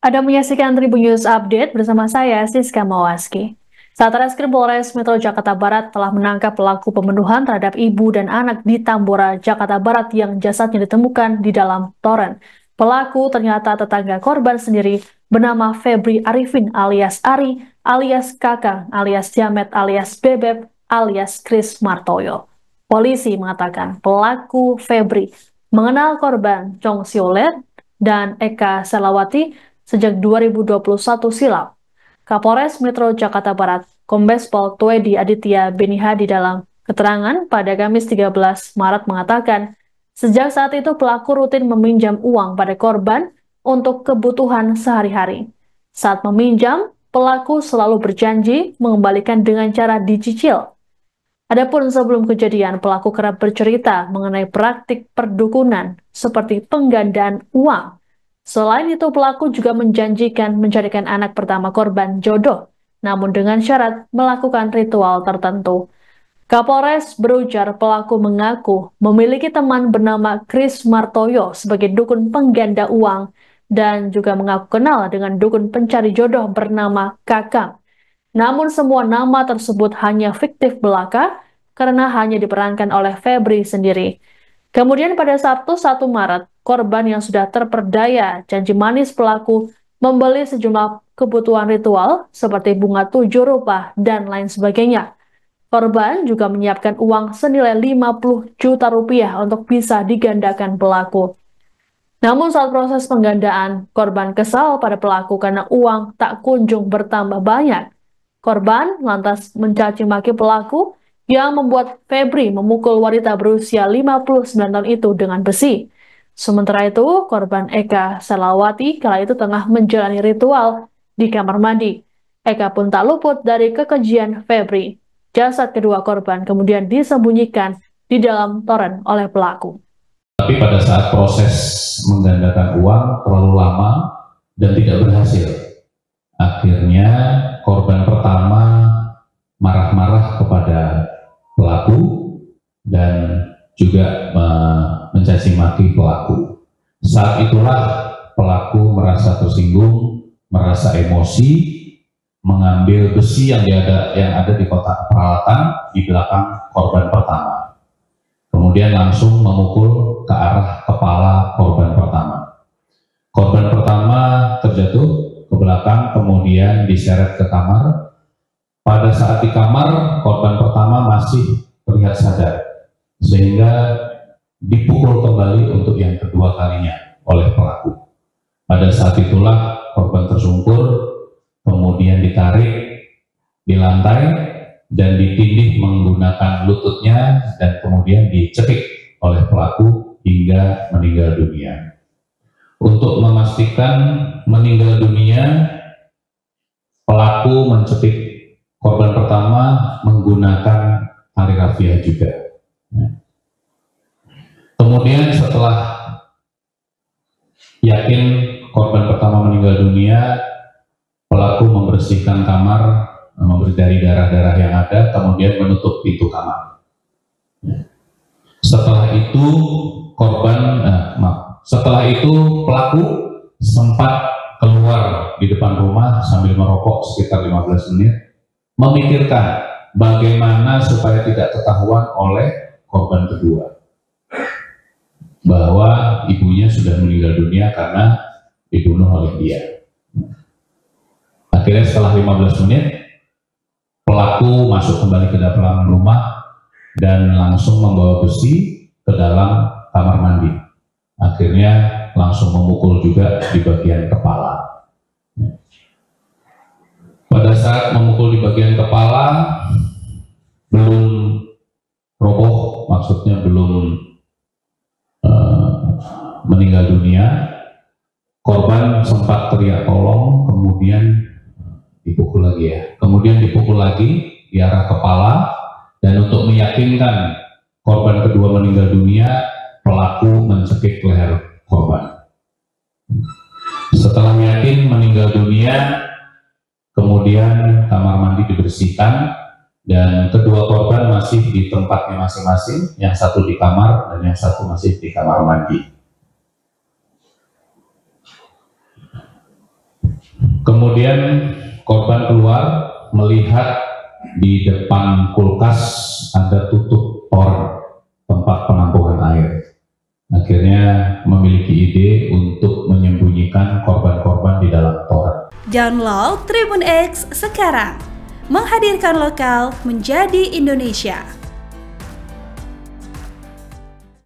Ada menyaksikan Tribun News Update bersama saya, Siska Mawaski. Satreskrim Polres Metro Jakarta Barat telah menangkap pelaku pembunuhan terhadap ibu dan anak di Tambora, Jakarta Barat yang jasadnya ditemukan di dalam toren. Pelaku ternyata tetangga korban sendiri bernama Febri Arifin alias Ari, alias Kakang, alias Jamet, alias Bebeb, alias Kris Martoyo. Polisi mengatakan pelaku Febri mengenal korban Chong Siolet dan Eka Selawati sejak 2021 silam. Kapolres Metro Jakarta Barat, Kombes Pol Tuedi Aditya Benihadi dalam keterangan pada Kamis 13 Maret mengatakan, sejak saat itu pelaku rutin meminjam uang pada korban untuk kebutuhan sehari-hari. Saat meminjam, pelaku selalu berjanji mengembalikan dengan cara dicicil. Adapun sebelum kejadian, pelaku kerap bercerita mengenai praktik perdukunan seperti penggandaan uang. Selain itu, pelaku juga menjanjikan mencarikan anak pertama korban jodoh, namun dengan syarat melakukan ritual tertentu. Kapolres berujar pelaku mengaku memiliki teman bernama Kris Martoyo sebagai dukun pengganda uang dan juga mengaku kenal dengan dukun pencari jodoh bernama Kakang. Namun semua nama tersebut hanya fiktif belaka karena hanya diperankan oleh Febri sendiri. Kemudian pada Sabtu 1 Maret, korban yang sudah terperdaya janji manis pelaku membeli sejumlah kebutuhan ritual seperti bunga 7 rupa dan lain sebagainya. Korban juga menyiapkan uang senilai 50 juta rupiah untuk bisa digandakan pelaku. Namun saat proses penggandaan, korban kesal pada pelaku karena uang tak kunjung bertambah banyak. Korban lantas mencaci maki pelaku yang membuat Febri memukul wanita berusia 59 tahun itu dengan besi. Sementara itu, korban Eka Selawati kala itu tengah menjalani ritual di kamar mandi. Eka pun tak luput dari kekejian Febri. Jasad kedua korban kemudian disembunyikan di dalam toren oleh pelaku. Tapi pada saat proses menggandakan uang terlalu lama dan tidak berhasil. Akhirnya korban pertama marah-marah kepada pelaku dan juga mencaci maki pelaku. Saat itulah pelaku merasa tersinggung, merasa emosi, mengambil besi yang ada di kotak peralatan di belakang korban pertama. Kemudian langsung memukul ke arah kepala korban pertama. Korban pertama terjatuh ke belakang, kemudian diseret ke kamar. Pada saat di kamar, korban pertama masih terlihat sadar, sehingga dipukul kembali untuk yang kedua kalinya oleh pelaku. Pada saat itulah korban tersungkur, kemudian ditarik di lantai dan ditindih menggunakan lututnya dan kemudian dicekik oleh pelaku hingga meninggal dunia. Untuk memastikan meninggal dunia, pelaku mencekik korban pertama menggunakan tali rafia juga. Kemudian setelah yakin korban pertama meninggal dunia, pelaku membersihkan kamar, dari darah-darah yang ada, kemudian menutup pintu kamar. Setelah itu pelaku sempat keluar di depan rumah sambil merokok sekitar 15 menit, memikirkan bagaimana supaya tidak ketahuan oleh korban kedua bahwa ibunya sudah meninggal dunia karena dibunuh oleh dia. Akhirnya setelah 15 menit, pelaku masuk kembali ke dalam rumah dan langsung membawa besi ke dalam kamar mandi. Akhirnya langsung memukul juga di bagian kepala. Pada saat memukul di bagian kepala, belum roboh, maksudnya belum meninggal dunia, korban sempat teriak tolong, kemudian dipukul lagi kemudian dipukul lagi di arah kepala, dan untuk meyakinkan korban kedua meninggal dunia, pelaku mencekik leher korban. Setelah yakin meninggal dunia, kemudian kamar mandi dibersihkan dan kedua korban masih di tempatnya masing-masing, yang satu di kamar dan yang satu masih di kamar mandi. Kemudian korban keluar melihat di depan kulkas ada tutup toren tempat penampungan air. Akhirnya memiliki ide untuk menyembunyikan korban-korban di dalam toren. Download Tribun X sekarang, menghadirkan lokal menjadi Indonesia.